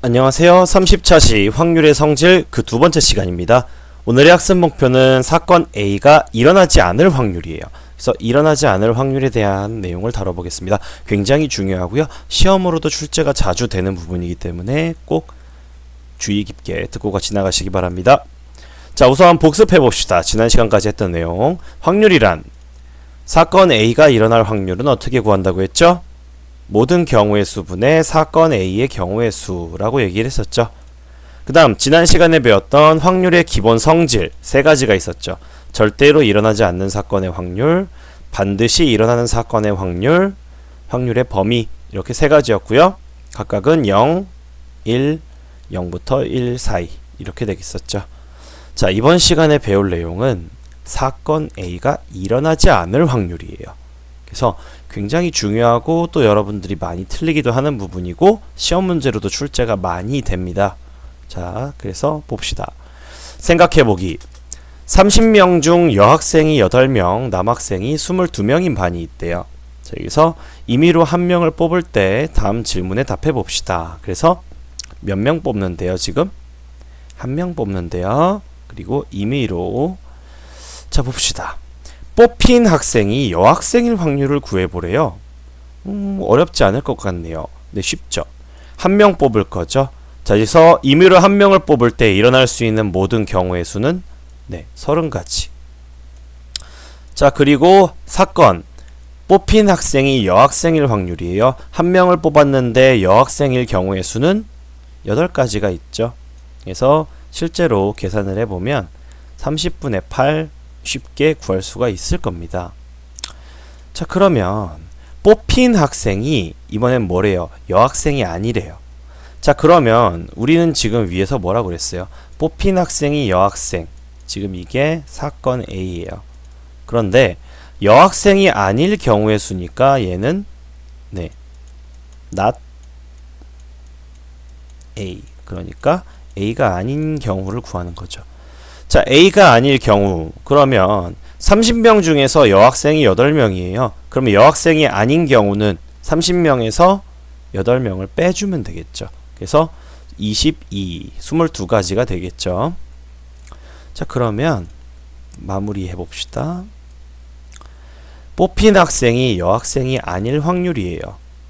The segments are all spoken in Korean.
안녕하세요. 30차시 확률의 성질 그 두 번째 시간입니다. 오늘의 학습 목표는 사건 A가 일어나지 않을 확률이에요. 그래서 일어나지 않을 확률에 대한 내용을 다뤄보겠습니다. 굉장히 중요하고요. 시험으로도 출제가 자주 되는 부분이기 때문에 꼭 주의 깊게 듣고 지나가시기 바랍니다. 자, 우선 복습해 봅시다. 지난 시간까지 했던 내용. 확률이란 사건 A가 일어날 확률은 어떻게 구한다고 했죠? 모든 경우의 수분의 사건 A의 경우의 수라고 얘기를 했었죠. 그 다음 지난 시간에 배웠던 확률의 기본 성질 세 가지가 있었죠. 절대로 일어나지 않는 사건의 확률, 반드시 일어나는 사건의 확률, 확률의 범위 이렇게 세 가지였고요. 각각은 0, 1, 0부터 1 사이 이렇게 되겠었죠. 자, 이번 시간에 배울 내용은 사건 A가 일어나지 않을 확률이에요. 그래서 굉장히 중요하고 또 여러분들이 많이 틀리기도 하는 부분이고 시험 문제로도 출제가 많이 됩니다. 자, 그래서 봅시다. 생각해보기. 30명 중 여학생이 8명, 남학생이 22명인 반이 있대요. 자, 여기서 임의로 한 명을 뽑을 때 다음 질문에 답해봅시다. 그래서 몇 명 뽑는데요, 지금? 한 명 뽑는데요. 그리고 임의로. 자, 봅시다. 뽑힌 학생이 여학생일 확률을 구해보래요. 어렵지 않을 것 같네요. 네, 쉽죠. 한 명 뽑을 거죠. 자, 여기서 임의로 한 명을 뽑을 때 일어날 수 있는 모든 경우의 수는 네, 30가지. 자, 그리고 사건. 뽑힌 학생이 여학생일 확률이에요. 한 명을 뽑았는데 여학생일 경우의 수는 8가지가 있죠. 그래서 실제로 계산을 해보면 30분의 8 쉽게 구할 수가 있을 겁니다. 자, 그러면 뽑힌 학생이 이번엔 뭐래요? 여학생이 아니래요. 자, 그러면 우리는 지금 위에서 뭐라고 그랬어요? 뽑힌 학생이 여학생. 지금 이게 사건 A예요. 그런데 여학생이 아닐 경우의 수니까 얘는 네, not A. 그러니까 A가 아닌 경우를 구하는 거죠. 자, A가 아닐 경우 그러면 30명 중에서 여학생이 8명이에요. 그러면 여학생이 아닌 경우는 30명에서 8명을 빼주면 되겠죠. 그래서 22가지가 되겠죠. 자, 그러면 마무리해 봅시다. 뽑힌 학생이 여학생이 아닐 확률이에요.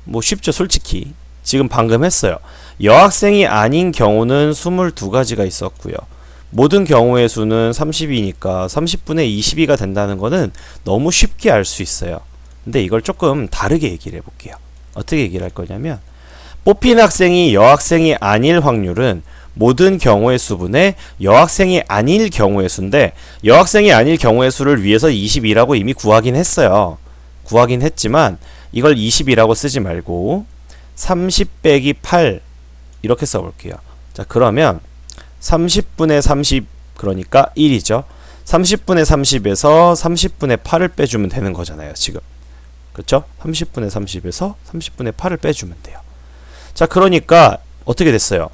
뭐 쉽죠, 솔직히. 지금 방금 했어요. 여학생이 아닌 경우는 22가지가 있었고요. 모든 경우의 수는 30이니까 30분의 22가 된다는 거는 너무 쉽게 알 수 있어요. 근데 이걸 조금 다르게 얘기를 해볼게요. 어떻게 얘기를 할 거냐면 뽑힌 학생이 여학생이 아닐 확률은 모든 경우의 수분의 여학생이 아닐 경우의 수인데 여학생이 아닐 경우의 수를 위해서 22라고 이미 구하긴 했어요. 구하긴 했지만 이걸 20이라고 쓰지 말고 30 빼기 8 이렇게 써볼게요. 자, 그러면 30분의 30 그러니까 1이죠. 30분의 30에서 30분의 8을 빼주면 되는 거잖아요, 지금. 그렇죠? 30분의 30에서 30분의 8을 빼주면 돼요. 자, 그러니까 어떻게 됐어요?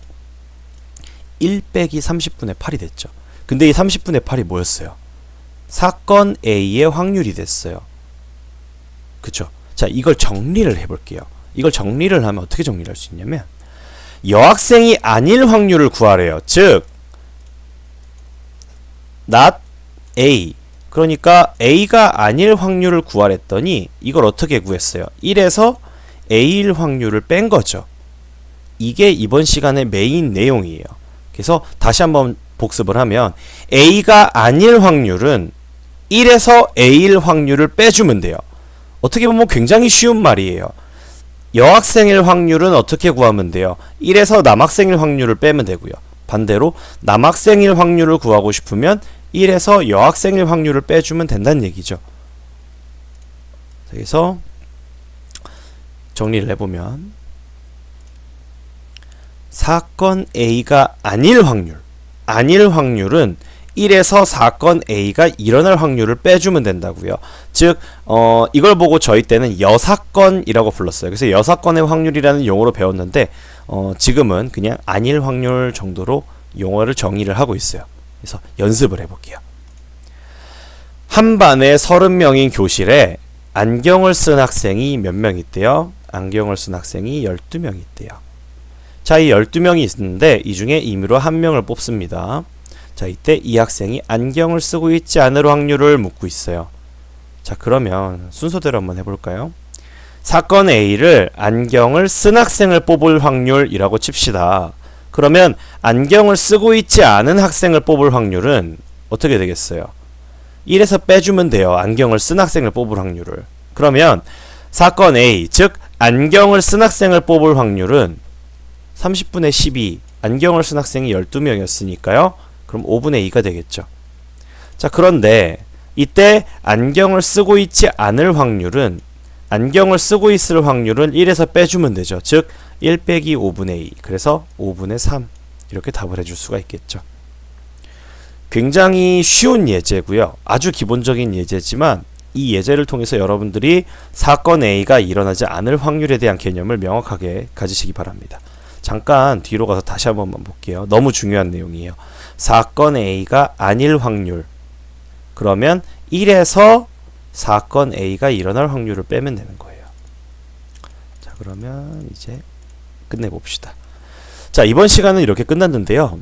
1 빼기 30분의 8이 됐죠. 근데 이 30분의 8이 뭐였어요? 사건 A의 확률이 됐어요. 그쵸? 자, 이걸 정리를 해볼게요. 이걸 정리를 하면 어떻게 정리를 할 수 있냐면 여학생이 아닐 확률을 구하래요. 즉 not A. 그러니까 A가 아닐 확률을 구하랬더니 이걸 어떻게 구했어요? 1에서 A일 확률을 뺀 거죠. 이게 이번 시간의 메인 내용이에요. 그래서 다시 한번 복습을 하면 A가 아닐 확률은 1에서 A일 확률을 빼주면 돼요. 어떻게 보면 굉장히 쉬운 말이에요. 여학생일 확률은 어떻게 구하면 돼요? 1에서 남학생일 확률을 빼면 되고요. 반대로 남학생일 확률을 구하고 싶으면 1에서 여학생일 확률을 빼주면 된다는 얘기죠. 그래서 정리를 해보면 사건 A가 아닐 확률은 1에서 사건 A가 일어날 확률을 빼주면 된다고요. 즉 이걸 보고 저희 때는 여사건이라고 불렀어요. 그래서 여사건의 확률이라는 용어로 배웠는데 지금은 그냥 아닐 확률 정도로 용어를 정의를 하고 있어요. 그래서 연습을 해볼게요. 한 반에 30명인 교실에 안경을 쓴 학생이 몇 명 있대요? 안경을 쓴 학생이 12명 있대요. 자, 이 12명이 있는데 이 중에 임의로 한 명을 뽑습니다. 자, 이때 이 학생이 안경을 쓰고 있지 않을 확률을 묻고 있어요. 자, 그러면 순서대로 한번 해볼까요? 사건 A를 안경을 쓴 학생을 뽑을 확률이라고 칩시다. 그러면 안경을 쓰고 있지 않은 학생을 뽑을 확률은 어떻게 되겠어요? 1에서 빼주면 돼요. 안경을 쓴 학생을 뽑을 확률을. 그러면 사건 A, 즉 안경을 쓴 학생을 뽑을 확률은 30분의 12, 안경을 쓴 학생이 12명이었으니까요. 그럼 5분의 2가 되겠죠. 자, 그런데 이때 안경을 쓰고 있지 않을 확률은, 안경을 쓰고 있을 확률은 1에서 빼주면 되죠. 즉 1 빼기 5분의 2, 그래서 5분의 3 이렇게 답을 해줄 수가 있겠죠. 굉장히 쉬운 예제고요. 아주 기본적인 예제지만 이 예제를 통해서 여러분들이 사건 A가 일어나지 않을 확률에 대한 개념을 명확하게 가지시기 바랍니다. 잠깐 뒤로 가서 다시 한번만 볼게요. 너무 중요한 내용이에요. 사건 A가 아닐 확률. 그러면 1에서 사건 A가 일어날 확률을 빼면 되는 거예요. 자, 그러면 이제 끝내봅시다. 자, 이번 시간은 이렇게 끝났는데요.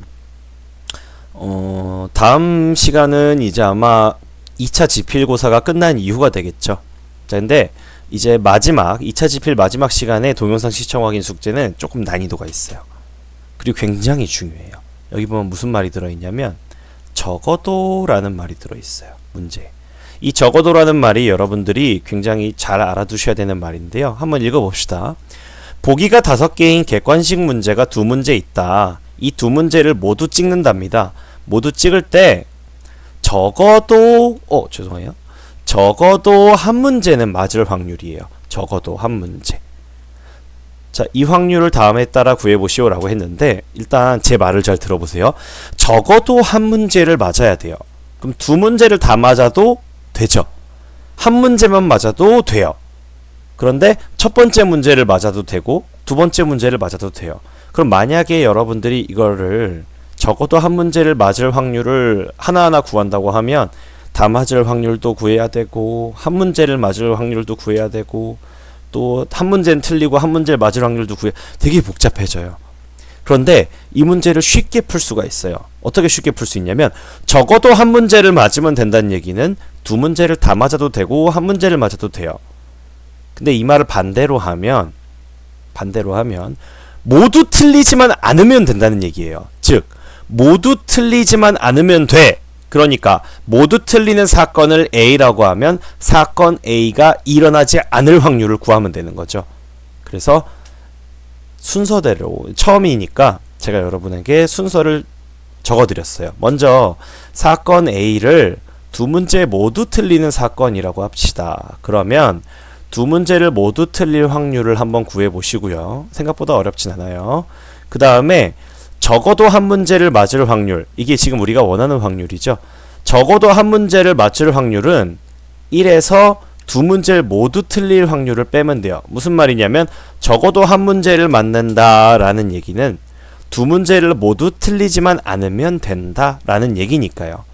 다음 시간은 이제 아마 2차 지필고사가 끝난 이후가 되겠죠. 자, 근데 이제 마지막 2차 지필 마지막 시간에 동영상 시청 확인 숙제는 조금 난이도가 있어요. 그리고 굉장히 중요해요. 여기 보면 무슨 말이 들어있냐면 적어도 라는 말이 들어있어요. 문제. 이 적어도라는 말이 여러분들이 굉장히 잘 알아두셔야 되는 말인데요. 한번 읽어봅시다. 보기가 5개인 객관식 문제가 2문제 있다. 이 2문제를 모두 찍는답니다. 모두 찍을 때 적어도 적어도 한 문제는 맞을 확률이에요. 적어도 한 문제. 자, 이 확률을 다음에 따라 구해보시오 라고 했는데 일단 제 말을 잘 들어보세요. 적어도 한 문제를 맞아야 돼요. 그럼 2문제를 다 맞아도 되죠. 한 문제만 맞아도 돼요. 그런데 첫 번째 문제를 맞아도 되고 두 번째 문제를 맞아도 돼요. 그럼 만약에 여러분들이 이거를 적어도 한 문제를 맞을 확률을 하나하나 구한다고 하면 다 맞을 확률도 구해야 되고 한 문제를 맞을 확률도 구해야 되고 또 한 문제는 틀리고 한 문제를 맞을 확률도 되게 복잡해져요. 그런데 이 문제를 쉽게 풀 수가 있어요. 어떻게 쉽게 풀 수 있냐면 적어도 한 문제를 맞으면 된다는 얘기는 2문제를 다 맞아도 되고 한 문제를 맞아도 돼요. 근데 이 말을 반대로 하면 모두 틀리지만 않으면 된다는 얘기예요. 즉 모두 틀리지만 않으면 돼. 그러니까 모두 틀리는 사건을 A라고 하면 사건 A가 일어나지 않을 확률을 구하면 되는 거죠. 그래서 순서대로 처음이니까 제가 여러분에게 순서를 적어드렸어요. 먼저 사건 A를 2문제 모두 틀리는 사건이라고 합시다. 그러면 2문제를 모두 틀릴 확률을 한번 구해보시고요. 생각보다 어렵진 않아요. 그 다음에 적어도 한 문제를 맞을 확률, 이게 지금 우리가 원하는 확률이죠. 적어도 한 문제를 맞을 확률은 1에서 2문제를 모두 틀릴 확률을 빼면 돼요. 무슨 말이냐면 적어도 한 문제를 맞는다 라는 얘기는 2문제를 모두 틀리지만 않으면 된다 라는 얘기니까요.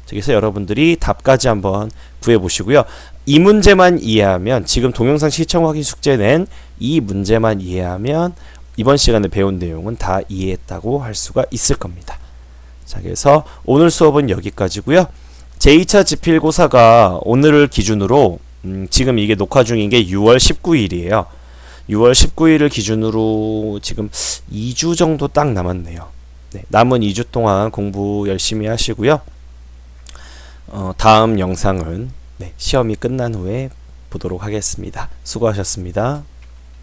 그래서 여러분들이 답까지 한번 구해보시고요. 이 문제만 이해하면, 지금 동영상 시청 확인 숙제는 이 문제만 이해하면 이번 시간에 배운 내용은 다 이해했다고 할 수가 있을 겁니다. 자, 그래서 오늘 수업은 여기까지고요. 제2차 지필고사가 오늘을 기준으로 지금 이게 녹화 중인 게 6월 19일이에요. 6월 19일을 기준으로 지금 2주 정도 딱 남았네요. 네, 남은 2주 동안 공부 열심히 하시고요. 다음 영상은 시험이 끝난 후에 보도록 하겠습니다. 수고하셨습니다.